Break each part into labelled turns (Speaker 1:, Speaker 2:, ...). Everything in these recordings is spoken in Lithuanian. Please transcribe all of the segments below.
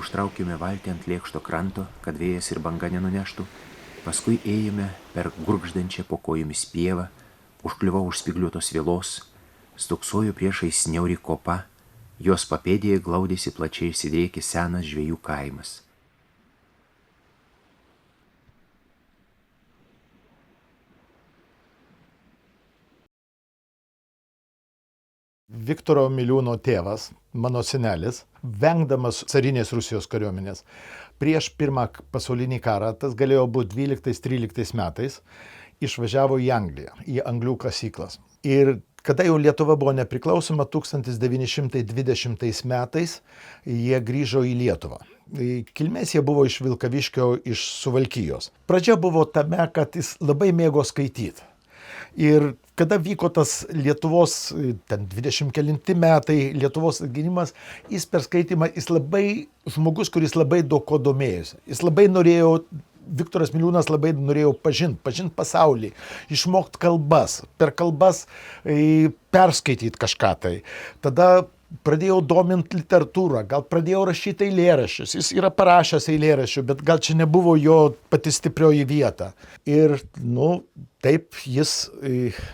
Speaker 1: užtraukėme valtį ant lėkšto kranto, kad vėjas ir banga nenuneštų, paskui ėjome per gurgždančią po kojomis pievą, užkliuvau už spygliuotos vielos, stūksojo priešais niauri kopa, jos papėdėje glaudėsi plačiai išsidriekęs senas žvejų kaimas.
Speaker 2: Viktoro Miliūno tėvas, mano senelis, vengdamas carinės Rusijos kariuomenės, prieš pirmą pasaulinį karą, tas galėjo būti 12-13 metais, išvažiavo į Angliją, į anglių kasyklas. Ir kada jau Lietuva buvo nepriklausoma, 1920 metais jie grįžo į Lietuvą. Kilmės jie buvo iš Vilkaviškio, iš Suvalkijos. Pradžia buvo tame, kad jis labai mėgo skaityti. Ir kada vyko tas Lietuvos, ten 20 kelinti metai, Lietuvos atgimimas, jis per skaitimą, jis labai žmogus, kuris labai daug ko domėjosi. Jis labai norėjo, Viktoras Miliūnas labai norėjo pažinti pasaulį, išmokti kalbas, per kalbas perskaityti kažką tai. Tada pradėjau dominti literatūrą, gal pradėjau rašyti eilėraščius. Jis yra parašęs eilėraščių, bet gal čia nebuvo jo pati stiprioji vieta. Ir, taip jis,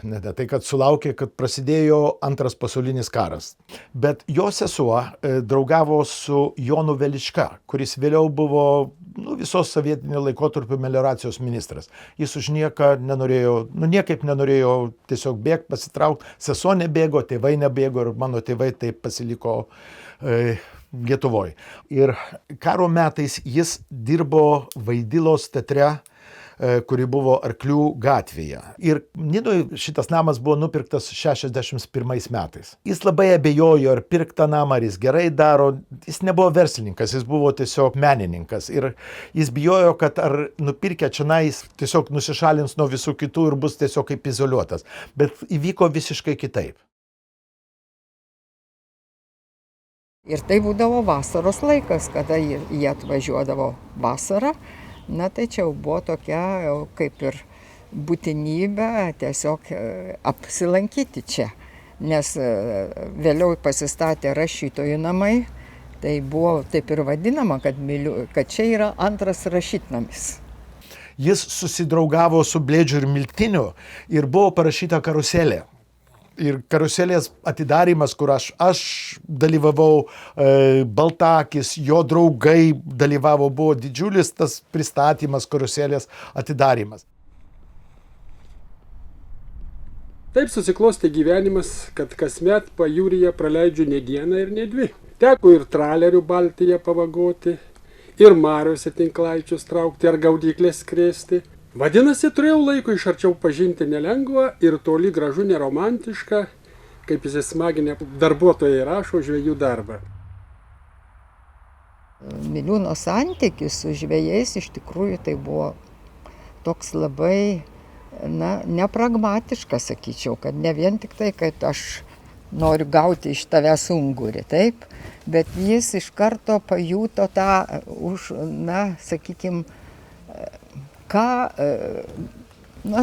Speaker 2: ne tai, kad sulaukė, kad prasidėjo Antras pasaulinis karas. Bet jo sesuo draugavo su Jonu Velička, kuris vėliau buvo visos sovietinio laikotarpio melioracijos ministras. Jis už nieką nenorėjo, niekaip nenorėjo tiesiog bėgti, pasitraukti. Sesuo nebėgo, tėvai nebėgo ir mano tėvai taip pasiliko Lietuvoje. Ir karo metais jis dirbo Vaidilos teatre, kuri buvo Arklių gatvėje. Ir Nidoje šitas namas buvo nupirktas 61 metais. Jis labai abejojo, ar pirktą namą, ar jis gerai daro. Jis nebuvo verslininkas, jis buvo tiesiog menininkas. Ir jis bijojo, kad ar nupirkę čionais tiesiog nusišalins nuo visų kitų ir bus tiesiog kaip izoliuotas. Bet įvyko visiškai kitaip.
Speaker 3: Ir tai būdavo vasaros laikas, kada jie atvažiuodavo vasarą. Na tai čia jau buvo tokia kaip ir būtinybė tiesiog apsilankyti čia. Nes vėliau pasistatė rašytojų namai, tai buvo taip ir vadinama, kad čia yra antras rašytnamis.
Speaker 2: Jis susidraugavo su Blėdžiu ir Miltiniu ir buvo parašyta karuselė. Ir karuselės atidarimas, kur aš dalyvavau, Baltakis, jo draugai dalyvavo, buvo didžiulis tas pristatymas, karuselės atidarimas.
Speaker 4: Taip susiklostė gyvenimas, kad kasmet pajūryje praleidžiu ne dieną ir ne dvi. Teko ir tralerių Baltiją pavagoti, ir mariose tinklaičius traukti, ar gaudyklės krėsti. Vadinasi, turėjau laiko iš arčiau pažinti nelengvą ir toli gražu neromantišką, kaip įsismaginę darbuotojai rašo, žvejų darbą.
Speaker 3: Miliūno santykis su žvejais iš tikrųjų tai buvo toks labai, nepragmatiškas, sakyčiau, kad ne vien tik tai, kad aš noriu gauti iš tavęs ungurį, taip, bet jis iš karto pajuto tą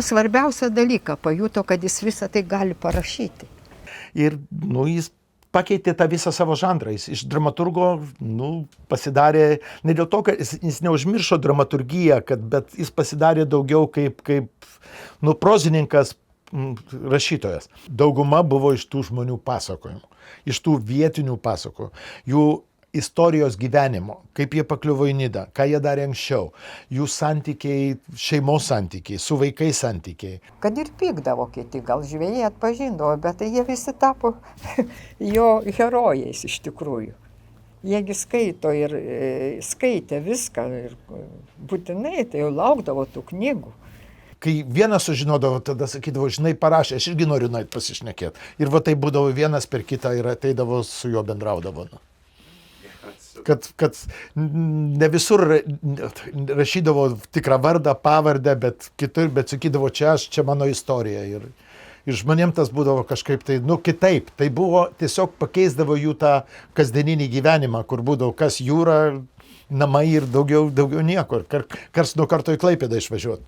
Speaker 3: svarbiausią dalyką, pajuto, kad jis visą tai gali parašyti.
Speaker 2: Ir jis pakeitė tą visą savo žanrą. Jis iš dramaturgo pasidarė, ne dėl to, kad jis neužmiršo dramaturgiją, bet jis pasidarė daugiau kaip prozininkas, rašytojas. Dauguma buvo iš tų žmonių pasakojimų, iš tų vietinių pasakojimų, jų istorijos gyvenimo, kaip jie pakliuvo į Nidą, ką jie darė anksčiau, jų santykiai, šeimos santykiai, su vaikais santykiai.
Speaker 3: Kad ir pykdavo kiti, gal žvejai atpažindavo, bet jie visi tapo jo herojais iš tikrųjų. Jiegi skaito ir skaitė viską ir būtinai tai jau laukdavo tų knygų.
Speaker 2: Kai vienas sužinodavo, tada sakydavo, žinai, parašė, aš irgi noriu nueit pasišnekėti. Ir va tai būdavo vienas per kitą ir ateidavo su juo bendraudavo. Kad ne visur rašydavo tikrą vardą, pavardę, bet kitur, bet sakydavo, čia mano istorija. Ir žmonėm tas būdavo kažkaip tai, kitaip. Tai buvo, tiesiog pakeisdavo jų tą kasdieninį gyvenimą, kur būdavo kas jūra, namai ir daugiau nieko. Kars nuo karto į Klaipėdą išvažiuoti.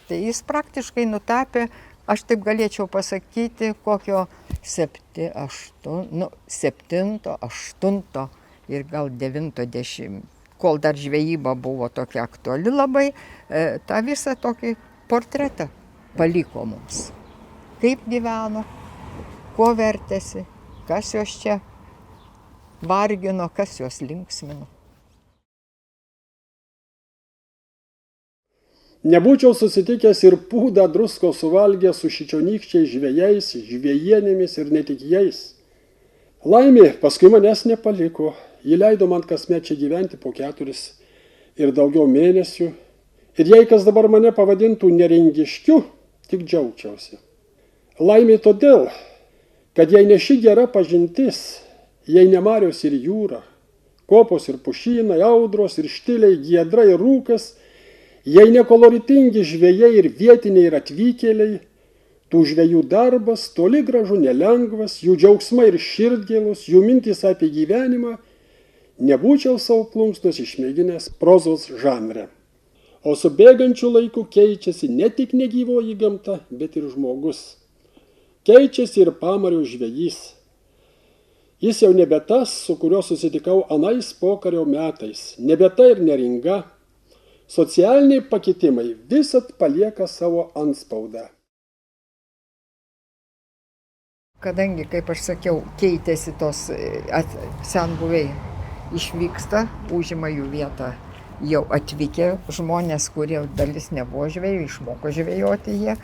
Speaker 3: Tai jis praktiškai nutapė, aš taip galėčiau pasakyti, kokio 7-8 ir gal 90, kol dar žvejyba buvo tokia aktuali labai, tą visą tokį portretą paliko mums. Kaip gyveno, ko vertėsi, kas jos čia vargino, kas jos linksmino.
Speaker 4: Nebūčiau susitikęs ir pūdą druskos suvalgęs su šičionykščiais žvejais, žvėjienėmis ir ne tik jais. Laimė paskui manęs nepaliko. Ji leido man kasmet čia gyventi po 4 ir daugiau mėnesių. Ir jei kas dabar mane pavadintų neringiškiu, tik džiaugčiausi. Laimė todėl, kad jei ne ši gera pažintis, jei ne marios ir jūra, kopos ir pušynai, audros ir štiliai, giedra ir rūkas, jei ne koloritingi žvejai ir vietiniai ir atvykėliai, tų žvejų darbas toli gražu nelengvas, jų džiaugsmai ir širdgėlos, jų mintys apie gyvenimą, nebūčiau savo plunksnos išmėginęs prozos žanre. O su bėgančiu laiku keičiasi ne tik negyvoji gamta, bet ir žmogus. Keičiasi ir pamario žvejys. Jis jau nebe tas, su kuriuo susitikau anais pokario metais, nebe ta ir neringa. Socialiniai pakitimai visad palieka savo antspaudą.
Speaker 3: Kadangi, kaip aš sakiau, keitėsi tos senbuviai, išvyksta, užima jų vietą jau atvykę žmonės, kurie dalis nebuvo žvejų, išmoko žvejoti jie.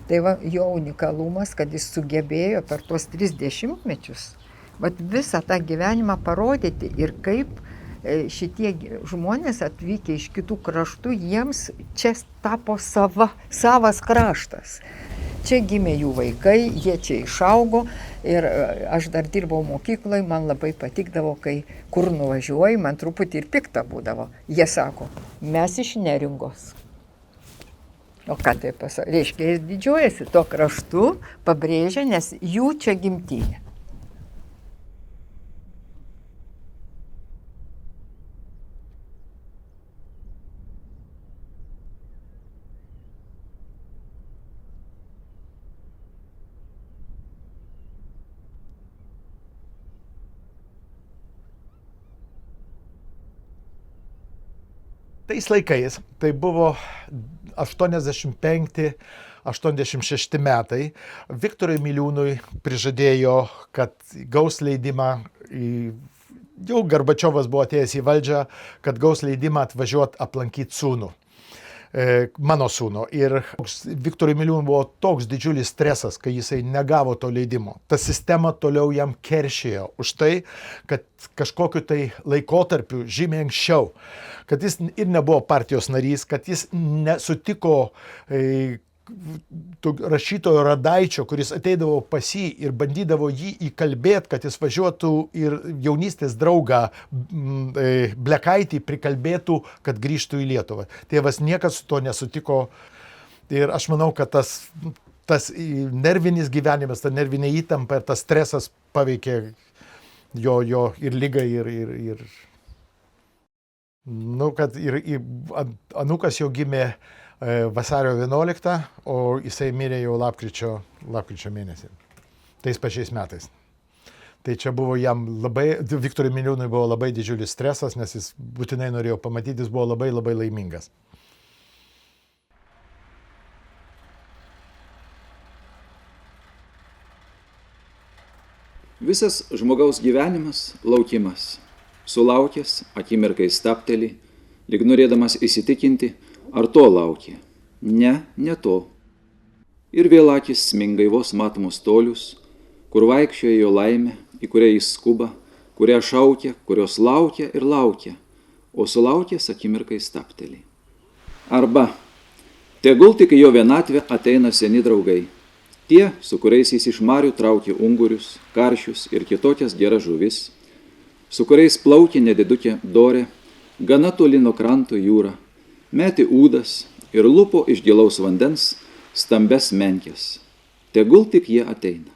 Speaker 3: Tai va, jo unikalumas, kad jis sugebėjo per tuos 30 mečius visą tą gyvenimą parodyti ir kaip šitie žmonės atvykę iš kitų kraštų, jiems čia tapo savas kraštas. Čia gimė jų vaikai, jie čia išaugo ir aš dar dirbau mokykloje, man labai patikdavo, kai kur nuvažiuoju, man truputį ir pikta būdavo. Jie sako, mes iš Neringos. O ką tai pasakė? Reiškia, jis didžiuojasi to kraštu, pabrėžia, nes jų čia gimtinė.
Speaker 2: Tais laikais, tai buvo 85-86 metai, Viktorui Miliūnui prižadėjo, kad gaus leidimą, jau Gorbačiovas buvo atėjęs į valdžią, kad gaus leidimą atvažiuoti aplankyti sūnų, mano sūnų. Ir Viktorui Miliūnui buvo toks didžiulis stresas, kai jisai negavo to leidimo. Ta sistema toliau jam keršėjo už tai, kad kažkokiu tai laikotarpiu žymiai anksčiau, kad jis ir nebuvo partijos narys, kad jis nesutiko rašytojo Radaičio, kuris ateidavo pas jį ir bandydavo jį įkalbėti, kad jis važiuotų ir jaunystės draugą Blekaitį prikalbėtų, kad grįžtų į Lietuvą. Tėvas niekas su to nesutiko ir aš manau, kad tas nervinis gyvenimas, ta nervinė įtampa ir tas stresas paveikė jo ir ligą ir kad anūkas jau gimė vasario 11, o jisai mirė jau lapkričio mėnesį, tais pačiais metais. Tai čia buvo jam Viktorui Miliūnui buvo labai didžiulis stresas, nes jis būtinai norėjo pamatyti, jis buvo labai laimingas.
Speaker 5: Visas žmogaus gyvenimas laukimas. Sulaukęs, akimirkai stabteli, lyg norėdamas įsitikinti, ar to laukia. Ne to. Ir vėl akis sminga į vos matomus tolius, kur vaikščioja jo laimė, į kurią jis skuba, kurią šaukia, kurios laukia ir laukia, o sulaukęs akimirkai stabteli. Arba, tegul tik jo vienatvę ateina seni draugai, tie, su kuriais jis iš marių traukia ungurius, karšius ir kitokias geras žuvis, su kuriais plaukė nedidukė Dorė, gana toli nuo kranto jūra, metė ūdas ir lupo iš gilaus vandens stambes menkes. Tegul tik jie ateina.